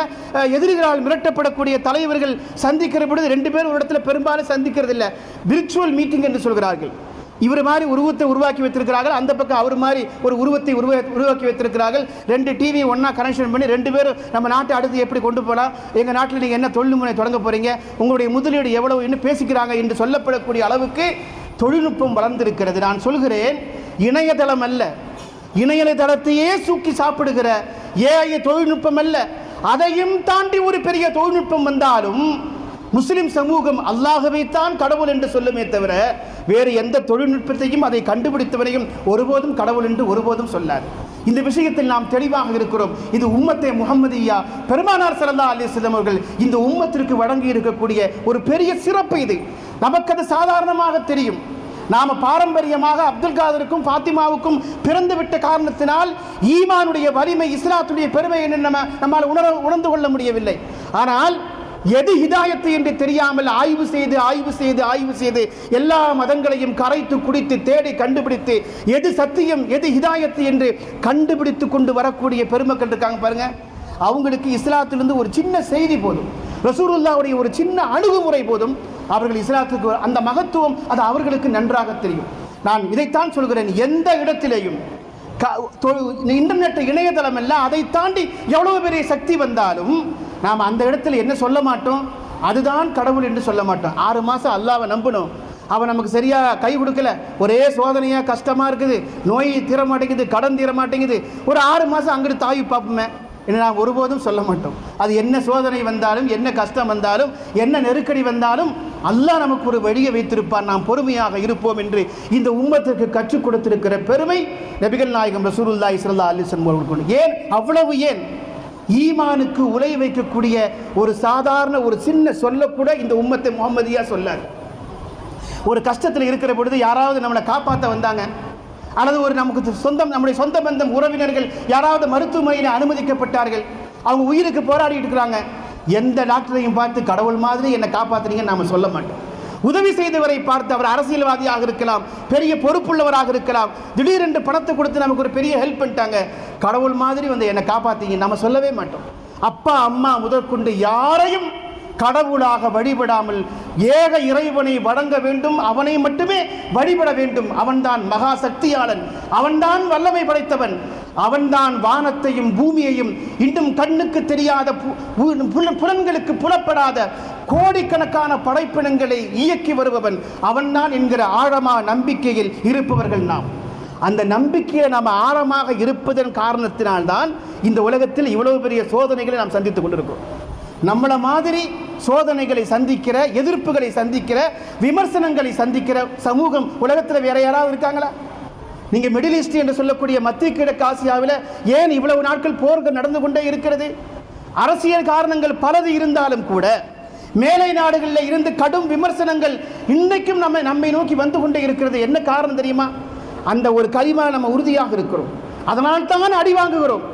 எதிரிகளால் மிரட்டப்படக்கூடிய தலைவர்கள் சந்திக்கிற பொழுது 2 பேர் ஒரு இடத்துல பெரும்பாலும் சந்திக்கிறது இல்லை, விர்ச்சுவல் மீட்டிங் என்று சொல்கிறார்கள். இவர் மாதிரி உருவத்தை உருவாக்கி வைத்திருக்கிறார்கள், அந்த பக்கம் அவர் மாதிரி ஒரு உருவத்தை உருவாக்கி வைத்திருக்கிறார்கள். 2 டிவி ஒன்றா கனெக்ஷன் பண்ணி 2 பேரும் நம்ம நாட்டை அடுத்து எப்படி கொண்டு போகலாம், எங்கள் நாட்டில் நீங்கள் என்ன தொழில் முறை தொடங்க போகிறீங்க, உங்களுடைய முதலீடு எவ்வளவு என்று பேசிக்கிறாங்க என்று சொல்லப்படக்கூடிய அளவுக்கு தொழில்நுட்பம் வளர்ந்திருக்கிறது. நான் சொல்கிறேன், இணையதளம் அல்ல, இணையதளத்தையே சூக்கி சாப்பிடுகிற ஏஐ தொழில்நுட்பம் அல்ல, அதையும் தாண்டி ஒரு பெரிய தொழில்நுட்பம் வந்தாலும் முஸ்லிம் சமூகம் அல்லாஹ்வைத்தான் கடவுள் என்று சொல்லுமே தவிர வேறு எந்த தொழில்நுட்பத்தையும் அதை கண்டுபிடித்தவரையும் ஒருபோதும் கடவுள் என்று ஒருபோதும் சொல்லாது. இந்த விஷயத்தில் நாம் தெளிவாக இருக்கிறோம். இது உம்மத்தே முஹம்மதியா, பெருமானார் ஸல்லல்லாஹு அலைஹி வஸல்லம் அவர்கள் இந்த உம்மத்திற்கு வழங்கி இருக்கக்கூடிய ஒரு பெரிய சிறப்பு. இது நமக்கு அது சாதாரணமாக தெரியும். நாம் பாரம்பரியமாக அப்துல் காதருக்கும் ஃபாத்திமாவுக்கும் பிறந்து விட்ட காரணத்தினால் ஈமானுடைய வலிமை, இஸ்லாத்துடைய பெருமை என்று நம்மால் உணர்ந்து கொள்ள முடியவில்லை. ஆனால் எது ஹிதாயத்து என்று தெரியாமல் ஆய்வு செய்து எல்லா மதங்களையும் கரைத்து குடித்து தேடி கண்டுபிடித்து எது சத்தியம் எது ஹிதாயத்து என்று கண்டுபிடித்து கொண்டு வரக்கூடிய பெருமக்கள் இருக்காங்க பாருங்க. அவங்களுக்கு இஸ்லாத்திலிருந்து ஒரு சின்ன செய்தி போதும், ரசூலுல்லாஹ்வுடைய ஒரு சின்ன அணுகுமுறை போதும், அவர்கள் இஸ்லாத்துக்கு அந்த மகத்துவம் அது அவர்களுக்கு நன்றாக தெரியும். நான் இதைத்தான் சொல்கிறேன், எந்த இடத்திலேயும் இன்டர்நெட் இணையதளம் எல்லாம் அதை தாண்டி எவ்வளவு பெரிய சக்தி வந்தாலும் நாம் அந்த இடத்துல என்ன சொல்ல மாட்டோம், அதுதான் கடவுள் என்று சொல்ல மாட்டோம். 6 மாதம் அல்லாஹ்வை நம்பணும், அவன் நமக்கு சரியா கை கொடுக்கல, ஒரே சோதனையா கஷ்டமா இருக்குது, நோய் தீர மாட்டேங்குது, கடன் தீர மாட்டேங்குது, ஒரு 6 மாதம் அங்கிட்டு தாவி பார்ப்போமே என்று நாம் ஒருபோதும் சொல்ல மாட்டோம். அது என்ன சோதனை வந்தாலும் என்ன கஷ்டம் வந்தாலும் என்ன நெருக்கடி வந்தாலும் அல்லாஹ் நமக்கு ஒரு வழியை வைத்திருப்பான், நாம் பொறுமையாக இருப்போம் என்று இந்த உம்மத்திற்கு கற்றுக் கொடுத்திருக்கிற பெருமை நபிகள் நாயகம் ரசூலுல்லாஹி ஸல்லல்லாஹு அலைஹி வஸல்லம் அவர்களுக்கு. ஏன் அவ்வளவு, ஏன் ஈமானுக்கு உலை வைக்கக்கூடிய ஒரு சாதாரண ஒரு சின்ன சொல்லக்கூட இந்த உம்மத்தை முஹம்மதியா சொல்லார். ஒரு கஷ்டத்தில் இருக்கிற பொழுது யாராவது நம்மளை காப்பாற்ற வந்தாங்க, அல்லது ஒரு நமக்கு நம்முடைய சொந்த பந்தம் உறவினர்கள் யாராவது மருத்துவமனையில் அனுமதிக்கப்பட்டார்கள், அவங்க உயிருக்கு போராடிட்டு இருக்கிறாங்க, எந்த டாக்டரையும் பார்த்து கடவுள் மாதிரி என்னை காப்பாற்றுறீங்கன்னு நாம் சொல்ல மாட்டோம். உதவி செய்தவரை பார்த்து, அவர் அரசியல்வாதியாக இருக்கலாம், பெரிய பொறுப்புள்ளவராக இருக்கலாம், திடீரென்று பணத்தை கொடுத்து நமக்கு ஒரு பெரிய ஹெல்ப் பண்ணிட்டாங்க, கடவுள் மாதிரி வந்து என்னை காப்பாற்றீங்க நம்ம சொல்லவே மாட்டோம். அப்பா அம்மா முதற்கொண்டு யாரையும் கடவுளாக வழிபடாமல் ஏக இறைவனை வணங்க வேண்டும், அவனை மட்டுமே வழிபட வேண்டும். அவன்தான் மகா சக்தியாளன், அவன்தான் வல்லமை படைத்தவன், அவன்தான் வானத்தையும் பூமியையும் இன்னும் கண்ணுக்கு தெரியாத புலன்களுக்கு புலப்படாத கோடிக்கணக்கான படைப்பினங்களை இயக்கி வருபவன் அவன்தான் என்கிற ஆழமான நம்பிக்கையில் இருப்பவர்கள் நாம். அந்த நம்பிக்கையை நாம் ஆழமாக இருப்பதன் காரணத்தினால்தான் இந்த உலகத்தில் இவ்வளவு பெரிய சோதனைகளை நாம் சந்தித்துக் கொண்டிருக்கிறோம். நம்மளை மாதிரி சோதனைகளை சந்திக்கிற, எதிர்ப்புகளை சந்திக்கிற, விமர்சனங்களை சந்திக்கிற சமூகம் உலகத்தில் வேற யாராவது இருக்காங்களா? நீங்கள் மிடில் ஈஸ்ட் என்று சொல்லக்கூடிய மத்திய கிழக்கு ஆசியாவில் ஏன் இவ்வளவு நாட்கள் போர்கள் நடந்து கொண்டே இருக்கிறது? அரசியல் காரணங்கள் பலது இருந்தாலும் கூட மேலை நாடுகளில் இருந்து கடும் விமர்சனங்கள் இன்றைக்கும் நம்மை நோக்கி வந்து கொண்டே இருக்கிறது. என்ன காரணம் தெரியுமா? அந்த ஒரு கலிமா நம்ம உறுதியாக இருக்கிறோம், அதனால் தான் அடி வாங்குகிறோம்,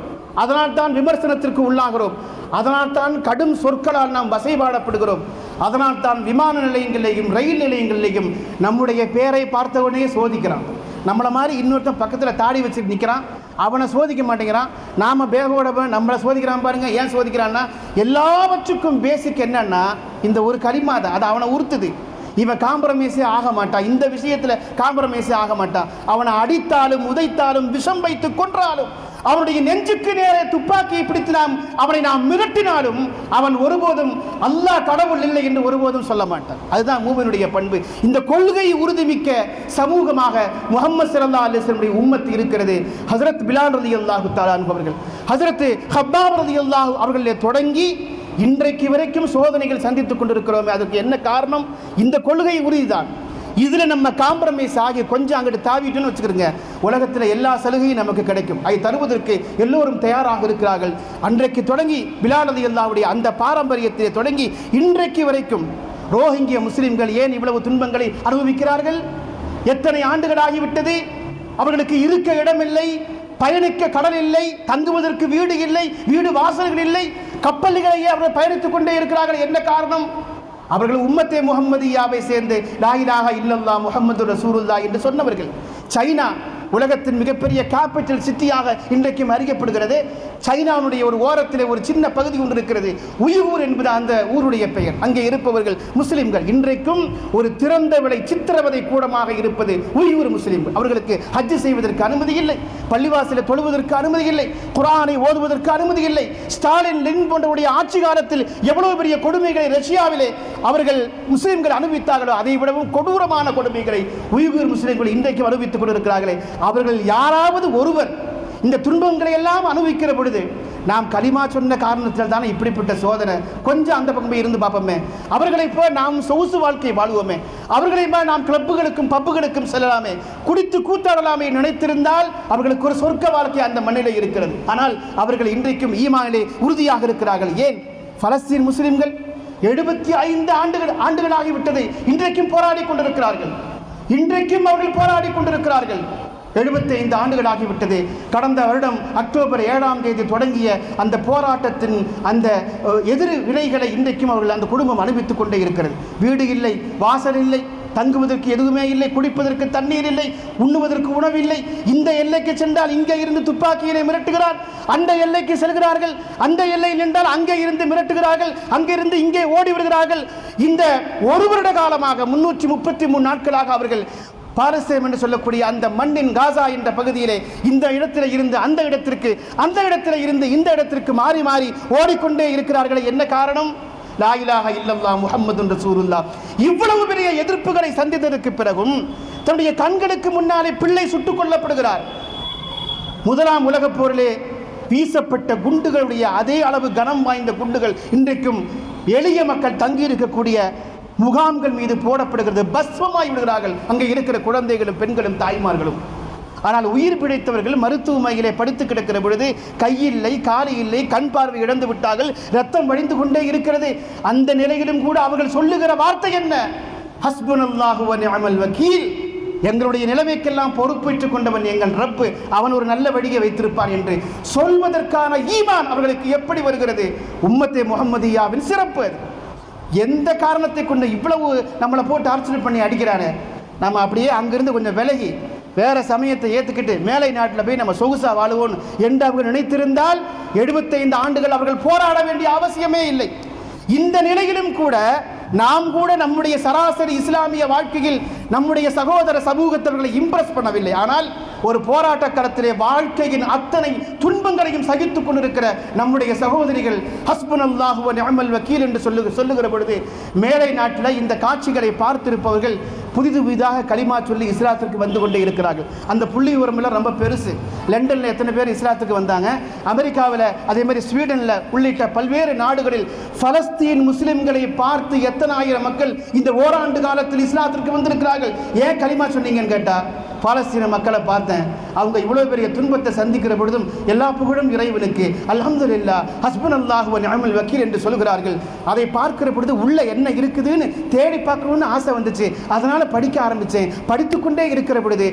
அதனால் தான் விமர்சனத்திற்கு உள்ளாகிறோம், அதனால் தான் கடும் சொற்களால் நாம் வசைபாடப்படுகிறோம், அதனால் தான் விமான நிலையங்களிலேயும் ரயில் நிலையங்களிலேயும் நம்முடைய பேரை பார்த்தவுடனே சோதிக்கிறான். நம்மளை மாதிரி இன்னொருத்தன் பக்கத்தில் தாடி வச்சுட்டு நிற்கிறான், அவனை சோதிக்க மாட்டேங்கிறான், நாம் பேகோட நம்மளை சோதிக்கிறான். பாருங்க, ஏன் சோதிக்கிறான்னா எல்லாவற்றுக்கும் பேசிக் என்னன்னா இந்த ஒரு கலிமா தான், அது அவனை உறுத்துது. இவன் காம்ப்ரமைஸே ஆக மாட்டான், இந்த விஷயத்தில் காம்ப்ரமைஸே ஆக மாட்டான். அவனை அடித்தாலும் உதைத்தாலும் விஷம் வைத்து கொன்றாலும் அவனுடைய நெஞ்சுக்கு நேரே துப்பாக்கியை பிடித்து அவனை நாம் மிரட்டினாலும் அவன் ஒருபோதும் அல்லாஹ் கடவுள் இல்லை என்று ஒருபோதும் சொல்ல மாட்டான். அதுதான் மூமினுடைய பண்பு. இந்த கொள்கை உறுதிமிக்க சமூகமாக முஹம்மது ஸல்லல்லாஹு அலைஹி வஸல்லம் உம்மத் இருக்கிறது. ஹஜ்ரத் பிலால் ரலியல்லாஹு தஆலா அன்ஹு அவர்கள், ஹஜ்ரத் ஹப்பாப் ரலியல்லாஹு அவர்களிலே தொடங்கி இன்றைக்கு வரைக்கும் சோதனைகள் சந்தித்துக் கொண்டிருக்கிறோமே, அதுக்கு என்ன காரணம்? இந்த கொள்கை உறுதிதான். இதில் நம்ம காம்ப்ரமைஸ் ஆகி கொஞ்சம் அங்கிட்டு தாவிட்டுன்னு வச்சுக்கிறோங்க, உலகத்தில் எல்லா சலுகையும் நமக்கு கிடைக்கும். அதை தருவதற்கு எல்லோரும் தயாராக இருக்கிறார்கள். அன்றைக்கு தொடங்கி பிலால் ரலியல்லாஹுடைய அந்த பாரம்பரியத்தை தொடங்கி இன்றைக்கு வரைக்கும் ரோஹிங்கிய முஸ்லிம்கள் ஏன் இவ்வளவு துன்பங்களை அனுபவிக்கிறார்கள்? எத்தனை ஆண்டுகள் ஆகிவிட்டது, அவர்களுக்கு இருக்க இடமில்லை, பயணிக்க கடல் இல்லை, தங்குவதற்கு வீடு இல்லை, வீடு வாசல்கள் இல்லை, கப்பல்களையே அவர்கள் பயணித்துக் கொண்டே இருக்கிறார்கள். என்ன காரணம்? அவர்கள் உம்மத்தே முஹம்மதியாவை சேர்ந்து லா இலாஹா இல்லல்லாஹ் முஹம்மது ரசூலுல்லாஹ் என்று சொன்னவர்கள். சைனா உலகத்தின் மிகப்பெரிய கேபிட்டல் சிட்டியாக இன்றைக்கும் அறியப்படுகிறது. சைனாவுடைய ஒரு ஓரத்தில் ஒரு சின்ன பகுதி ஒன்று இருக்கிறது, உய்கூர் என்பது அந்த ஊருடைய பெயர். அங்கே இருப்பவர்கள் முஸ்லிம்கள். இன்றைக்கும் ஒரு திறந்த விலை சித்திரவதை கூடமாக இருப்பது உய்கூர் முஸ்லிம்கள். அவர்களுக்கு ஹஜ் செய்வதற்கு அனுமதி இல்லை, பள்ளிவாசலில் தொழுவதற்கு அனுமதி இல்லை, குர்ஆனை ஓதுவதற்கு அனுமதி இல்லை. ஸ்டாலின் லெனின் போன்றவருடைய ஆட்சி காலத்தில் எவ்வளவு பெரிய கொடுமைகளை ரஷ்யாவிலே அவர்கள் முஸ்லிம்கள் அனுபவித்தார்களோ அதை விடவும் கொடூரமான கொடுமைகளை உய்கூர் முஸ்லிம்கள் இன்றைக்கு அனுபவித்துக் கொண்டிருக்கிறார்களே. அவர்கள் யாராவது ஒருவர் இந்த துன்பங்களை எல்லாம் அனுபவிக்கிற பொழுது நாம் கலிமா சொன்ன காரணத்தில் தானே இப்படிப்பட்ட சோதனை, கொஞ்சம் அந்த பக்கம் இருந்து பார்ப்போமே, அவர்களை போல் நாம் சொகுசு வாழ்க்கை வாழ்வோமே, அவர்களை போல் நாம் கிளப்புகளுக்கும் பப்புகளுக்கும் செல்லலாமே, குடித்து கூத்தாடலாமே நினைத்திருந்தால் அவர்களுக்கு ஒரு சொர்க்க வாழ்க்கை அந்த மண்ணிலே இருக்கிறது. ஆனால் அவர்கள் இன்றைக்கும் ஈமானிலே உறுதியாக இருக்கிறார்கள். ஏன்? பலஸ்தீன் முஸ்லிம்கள் 75 ஆண்டுகளாகிவிட்டது, இன்றைக்கும் போராடி கொண்டிருக்கிறார்கள், இன்றைக்கும் அவர்கள் போராடி கொண்டிருக்கிறார்கள். 75 ஆண்டுகள் ஆகிவிட்டது. கடந்த வருடம் அக்டோபர் 7ஆம் தேதி தொடங்கிய அந்த போராட்டத்தின் அந்த எதிர் வினைகளை இன்றைக்கும் அவர்கள் அந்த குடும்பம் அனுபவித்துக் கொண்டே இருக்கிறது. வீடு இல்லை, வாசல் இல்லை, தங்குவதற்கு எதுவுமே இல்லை, குடிப்பதற்கு தண்ணீர் இல்லை, உண்ணுவதற்கு உணவில்லை. இந்த எல்லைக்கு சென்றால் இங்கே இருந்து துப்பாக்கியிலே மிரட்டுகிறார், அந்த எல்லைக்கு செல்கிறார்கள், அந்த எல்லையில் நின்றால் அங்கே இருந்து மிரட்டுகிறார்கள், அங்கிருந்து இங்கே ஓடி வருகிறார்கள். இந்த ஒரு வருட காலமாக 333 நாட்களாக அவர்கள் பாலஸ்தீனம் என்று சொல்லக்கூடிய அந்த மண்ணின் காசா என்ற பகுதியிலே இந்த இடத்தில் இருந்து அந்த இடத்திற்கு, அந்த இடத்தில் இருந்து இந்த இடத்திற்கு மாறி மாறி ஓடிக்கொண்டே இருக்கிறார்கள். என்ன காரணம்? லா இலாஹ இல்லல்லாஹ் முஹம்மதுன் ரசூலுல்லாஹ். இவ்வளவு பெரிய எதிர்ப்புகளை சந்தித்ததற்கு பிறகும் தன்னுடைய கண்களுக்கு முன்னாலே பிள்ளை சுட்டுக் கொல்லப்படுகிறார். முதலாம் உலகப் போரிலே வீசப்பட்ட குண்டுகளுடைய அதே அளவு கனம் வாய்ந்த குண்டுகள் இன்றைக்கும் எளிய மக்கள் தங்கியிருக்கக்கூடிய முகாம்கள் மீது போடப்படுகிறது. பஸ்வமாய் விடுகிறார்கள் அங்கே இருக்கிற குழந்தைகளும் பெண்களும் தாய்மார்களும். ஆனால் உயிர் பிழைத்தவர்கள் மருத்துவமனையிலே படுத்து கிடக்கிற பொழுது கையில்லை, காலு இல்லை, கண் பார்வை இழந்து விட்டார்கள், ரத்தம் வழிந்து கொண்டே இருக்கிறது. அந்த நிலையிலும் கூட அவர்கள் சொல்லுகிற வார்த்தை என்ன? ஹஸ்புனல்லாஹு வ நிஅமல் வக்கீல். எங்களுடைய நிலைமைக்கெல்லாம் பொறுப்பேற்றுக் கொண்டவன் எங்கள் ரப்பு, அவன் ஒரு நல்ல வழியை வைத்திருப்பான் என்று சொல்வதற்கான ஈமான் அவர்களுக்கு எப்படி வருகிறது? உம்மத்தே முஹம்மதியாவின் சிறப்பு. எந்த காரணத்தை கொண்டு இவ்வளவு நம்மளை போட்டு ஆர்ச்சனை பண்ணி அடிக்கிறானே, நம்ம அப்படியே அங்கிருந்து கொஞ்சம் விலகி வேற சமயத்தை ஏற்றுக்கிட்டு மேலை நாட்டில் போய் நம்ம சொகுசா வாழுவோம் என்று அவர்கள் நினைத்திருந்தால் 75 ஆண்டுகள் அவர்கள் போராட வேண்டிய அவசியமே இல்லை. இந்த நிலையிலும் கூட நாம் கூட நம்முடைய சராசரி இஸ்லாமிய வாழ்க்கையில் நம்முடைய சகோதர சமூகத்தவர்களை இம்ப்ரெஸ் பண்ணவில்லை. ஆனால் ஒரு போராட்ட களத்திலே வாழ்க்கையின் அத்தனை துன்பங்களையும் சகித்துக் கொண்டிருக்கிற நம்முடைய சகோதரிகள் ஹஸ்புனல்லாஹு வ நிஅமல் வக்கீல் என்று சொல்லுகிற பொழுது மேலை நாட்டில் இந்த காட்சிகளை பார்த்திருப்பவர்கள் புதிதாக களிமா சொல்லி இஸ்லாத்திற்கு வந்து கொண்டே இருக்கிறார்கள். அந்த புள்ளி விவரமெல்லாம் ரொம்ப பெருசு. லண்டனில் எத்தனை பேர் இஸ்லாத்துக்கு வந்தாங்க, அமெரிக்காவில் அதே மாதிரி ஸ்வீடனில் உள்ளிட்ட பல்வேறு நாடுகளில் பலஸ்தீன் முஸ்லிம்களை பார்த்து எத்தனை ஆயிரம் மக்கள் இந்த ஓராண்டு காலத்தில் இஸ்லாத்திற்கு வந்திருக்கிறார்கள். ஏன் களிமா சொன்னீங்கன்னு கேட்டால், பாலஸ்தீன மக்களை பார்த்தேன், அவங்க இவ்வளவு பெரிய துன்பத்தை சந்திக்கிற பொழுதும் எல்லா புகழும் இறைவனுக்கு, அல்ஹம்துலில்லாஹ், ஹஸ்புனல்லாஹு வ நிஅமல் வக்கீல் என்று சொல்கிறார்கள். அதை பார்க்கிற பொழுது உள்ள என்ன இருக்குதுன்னு தேடி பார்க்கணும்னு ஆசை வந்துச்சு. அதனால படிக்க ஆரம்பித்தேன். படித்துக்கொண்டே இருக்கிற பொழுது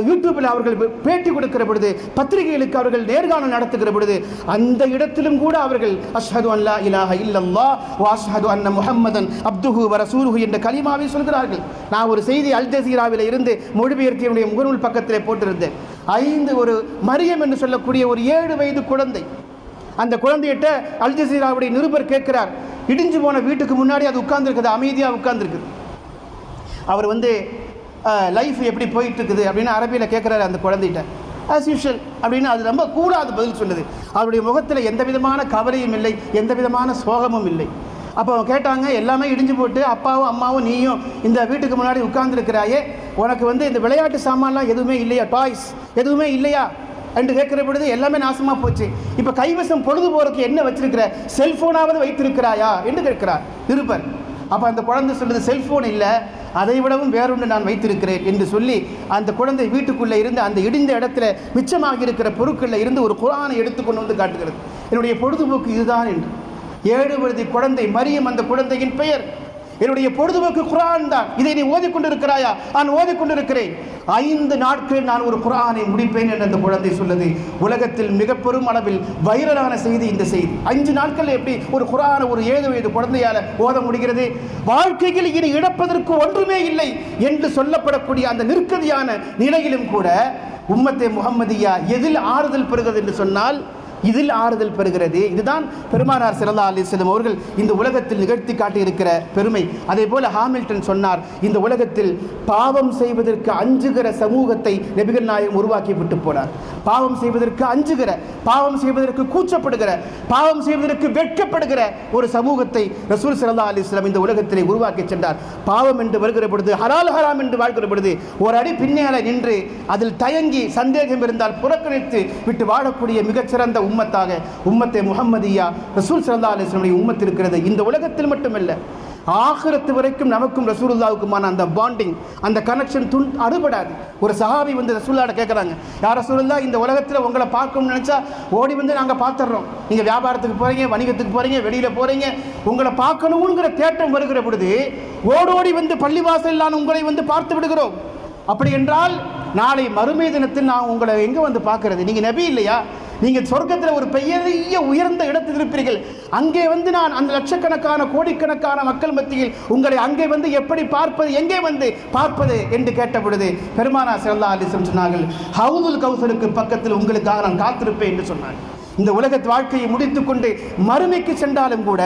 யூடியூபில் அவர்கள் பேட்டி கொடுக்கிற பொழுது, பத்திரிகைகளுக்கு அவர்கள் நேர்காணல் நடத்துகிற பொழுது அந்த இடத்திலும் கூட அவர்கள் அஷ்ஹது அன் லா இலாஹ இல்லல்லாஹ் வ அஷ்ஹது அன்ன முஹம்மதன் அப்துஹு வ ரசூலுஹு என்ற கலிமாவை சொல்கிறார்கள். நான் ஒரு செய்தி அல் ஜஸீராவில் இருந்து மொழிபெயர்த்து என்னுடைய முகநூல் பக்கத்திலே போட்டிருந்தேன். ஒரு மரியம் என்று சொல்லக்கூடிய ஒரு 7 வயது குழந்தை, அந்த குழந்தையிட்ட அல் ஜஸீராவுடைய நிருபர் கேட்கிறார், இடிஞ்சு போன வீட்டுக்கு முன்னாடி அது உட்கார்ந்துருக்குது, அமைதியாக உட்கார்ந்துருக்குது. அவர் லைஃப் எப்படி போயிட்டு இருக்குது அப்படின்னு அரபியில் கேட்குறாரு அந்த குழந்தைகிட்ட. ஆஸ் யூஷுவல் அப்படின்னு அது ரொம்ப கூடாது பதில் சொல்லுது. அவருடைய முகத்தில் எந்த விதமான கவலையும் இல்லை, எந்த விதமான சோகமும் இல்லை. அப்போ கேட்டாங்க, எல்லாமே இடிஞ்சு போட்டு அப்பாவும் அம்மாவும் நீயும் இந்த வீட்டுக்கு முன்னாடி உட்கார்ந்துருக்கிறாயே, உனக்கு இந்த விளையாட்டு சாமான்லாம் எதுவுமே இல்லையா, டாய்ஸ் எதுவுமே இல்லையா என்று கேட்குற பொழுது எல்லாமே நாசமாக போச்சு. இப்போ கைவசம் பொழுது போகிறதுக்கு என்ன வச்சிருக்கிற, செல்ஃபோனாவது வைத்திருக்கிறாயா என்று கேட்கிறார் நிருபர். அப்போ அந்த குழந்தை சொல்லுது, செல்ஃபோன் இல்லை, அதை விடவும் வேறொன்று நான் வைத்திருக்கிறேன் என்று சொல்லி அந்த குழந்தை வீட்டுக்குள்ளே இருந்து அந்த இடிந்த இடத்துல மிச்சமாக இருக்கிற பொருட்களில் இருந்து ஒரு குர்ஆனை எடுத்துக்கொண்டு வந்து காட்டுகிறது. என்னுடைய பொழுதுபோக்கு இதுதான் என்று. 7 வயது குழந்தை மரியம் அந்த குழந்தையின் பெயர். என்னுடைய பொழுதுபோக்கு குர்ஆன் தான். இதை நீ ஓதிக்கொண்டிருக்கிறாயா? நான் ஓதிக்கொண்டிருக்கிறேன். 5 நாட்களில் நான் ஒரு குர்ஆனை முடிப்பேன் என்று அந்த குழந்தை சொல்லுது. உலகத்தில் மிக பெரும் அளவில் வைரலான செய்தி இந்த செய்தி. 5 நாட்கள் எப்படி ஒரு குர்ஆனை ஒரு 7 வயது குழந்தையால் ஓத முடிகிறது? வாழ்க்கையில் இனி இழப்பதற்கு ஒன்றுமே இல்லை என்று சொல்லப்படக்கூடிய அந்த நிற்கதியான நிலையிலும் கூட உம்மத்தே முஹம்மதியா எதில் ஆறுதல் பெறுகிறது என்று சொன்னால் இதில் ஆறுதல் பெறுகிறது. இதுதான் பெருமானார் ஸல்லல்லாஹு அலைஹி வஸல்லம் அவர்கள் இந்த உலகத்தில் நிகழ்த்தி காட்டியிருக்கிற பெருமை. அதே போல ஹாமில்டன் சொன்னார், இந்த உலகத்தில் பாவம் செய்வதற்கு அஞ்சுகிற சமூகத்தை நபிகள் நாயகம் உருவாக்கி விட்டு போனார். பாவம் செய்வதற்கு அஞ்சுகிற, பாவம் செய்வதற்கு கூச்சப்படுகிற, பாவம் செய்வதற்கு வெட்கப்படுகிற ஒரு சமூகத்தை ரசூல் ஸல்லல்லாஹு அலைஹி வஸல்லம் இந்த உலகத்திலே உருவாக்கி சென்றார். பாவம் என்று வருகிற பொழுது, ஹலால் ஹராம் என்று வாழ்கிற பொழுது ஒரு அடி பின்னால நின்று அதில் தயங்கி சந்தேகம் இருந்தால் புறக்கணித்து விட்டு வாழக்கூடிய மிகச்சிறந்த உம்மத்தாக உம்மத்தே முஹம்மதியா ரசூல் ஸல்லல்லாஹு அலைஹி வஸல்லம் உம்மத் இருக்கிறது. இந்த உலகத்தில் மட்டுமல்ல, ஆகிரத்து வரைக்கும் நமக்கும் ரசூலுல்லாஹுக்குமான அந்த பாண்டிங், அந்த கனெக்ஷன் அறுபடாது. ஒரு சஹாபி ரசூலுல்லாஹ்ட்ட கேட்குறாங்க, யார் ரசூலுல்லாஹ், இந்த உலகத்தில் உங்களை பார்க்கணும்னு நினச்சா ஓடி நாங்கள் பார்த்துடுறோம். நீங்கள் வியாபாரத்துக்கு போகிறீங்க, வணிகத்துக்கு போகிறீங்க, வெளியில் போகிறீங்க, உங்களை பார்க்கணுங்கிற தேட்டம் வருகிற பொழுது ஓடோடி பள்ளிவாசல் உங்களை பார்த்து விடுகிறோம். அப்படி என்றால் நாளை மறுமை தினத்தில் நான் உங்களை எங்கே வந்து பார்க்கறது? நீங்கள் நபி இல்லையா? நீங்கள் சொர்க்கத்தில் ஒரு பெரிய உயர்ந்த இடத்தில் இருப்பீர்கள். அங்கே வந்து நான் அந்த லட்சக்கணக்கான கோடிக்கணக்கான மக்கள் மத்தியில் உங்களை அங்கே வந்து எப்படி பார்ப்பது, எங்கே வந்து பார்ப்பது என்று கேட்ட பொழுது பெருமானார் ஸல்லல்லாஹு அலைஹி வஸல்லம் சொன்னார்கள், ஹவுதுல் கௌசருக்கு பக்கத்தில் உங்களுக்காக நான் காத்திருப்பேன் என்று சொன்னார். இந்த உலகத் வாழ்க்கையை முடித்துக்கொண்டு மறுமைக்கு சென்றாலும் கூட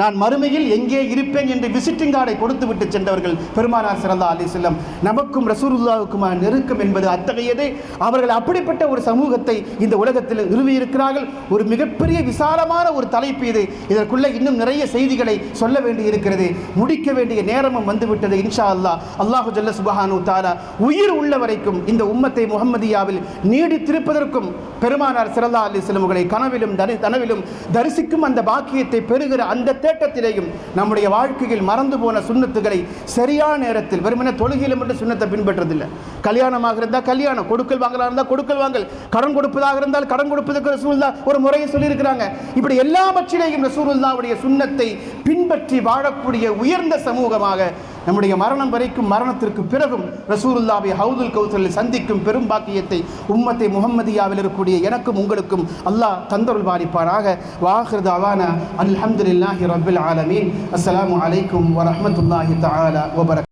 நான் மறுமையில் எங்கே இருப்பேன் என்று விசிட்டிங் கார்டை கொடுத்து விட்டு சென்றவர்கள் பெருமானார் ஸல்லல்லாஹு அலைஹி வஸல்லம். நமக்கும் ரசூலுல்லாஹுக்குமான நெருக்கம் என்பது அத்தகையது. அவர்கள் அப்படிப்பட்ட ஒரு சமூகத்தை இந்த உலகத்தில் நிறுவியிருக்கிறார்கள். ஒரு மிகப்பெரிய விசாலமான ஒரு தலைப்பு இது. இதற்குள்ள இன்னும் நிறைய செய்திகளை சொல்ல வேண்டி இருக்கிறது. முடிக்க வேண்டிய நேரமும் வந்துவிட்டது. இன்ஷா அல்லாஹ் அல்லாஹு ஜல்ல சுப்ஹானஹு வ தஆலா உயிர் உள்ள வரைக்கும் இந்த உம்மத்தை முஹம்மதியாவில் நீடித்திருப்பதற்கும் பெருமானார் ஸல்லல்லாஹு அலைஹி வஸல்லம் அவர்களை கனவிலும் கனவிலும் தரிசிக்கும் அந்த பாக்கியத்தை பெறுகிற அந்த தேட்டத்திலேயும் நம்முடைய வாழ்க்கையில் மறந்து போன சுன்னத்துகளை சரியான நேரத்தில், வெறுமனே தொழுகையில் மட்டும் சுன்னத்தை பின்பற்றதில்லை. கல்யாணமாக இருந்தால் கல்யாணம், கொடுக்கல் வாங்கலாக இருந்தால் கொடுக்கல் வாங்கல், கடன் கொடுப்பதாக இருந்தால் கடன் கொடுப்பதற்கு ரசூலுல்லாஹ் ஒரு முறையை சொல்லியிருக்கிறாங்க. இப்படி எல்லாவற்றிலேயும் ரசூலுல்லாஹ்வுடைய சுன்னத்தை பின்பற்றி வாழக்கூடிய உயர்ந்த சமூகமாக நம்முடைய மரணம் வரைக்கும், மரணத்திற்கு பிறகும் ரசூலுல்லாஹ்வை ஹவுதுல் கௌசரில் சந்திக்கும் பெரும் பாக்கியத்தை உம்மத்தை முஹம்மதியாவில் இருக்கக்கூடிய எனக்கும் உங்களுக்கும் அல்லாஹ் தந்தருள் பாலிப்பாராக. வாஹிர் தஅவானா அல்ஹம்துலில்லாஹி ரப்பில் ஆலமீன். அஸ்ஸலாமு அலைக்கும் வரஹ்மத்துல்லாஹி தஆலா வபரகாத்துஹு.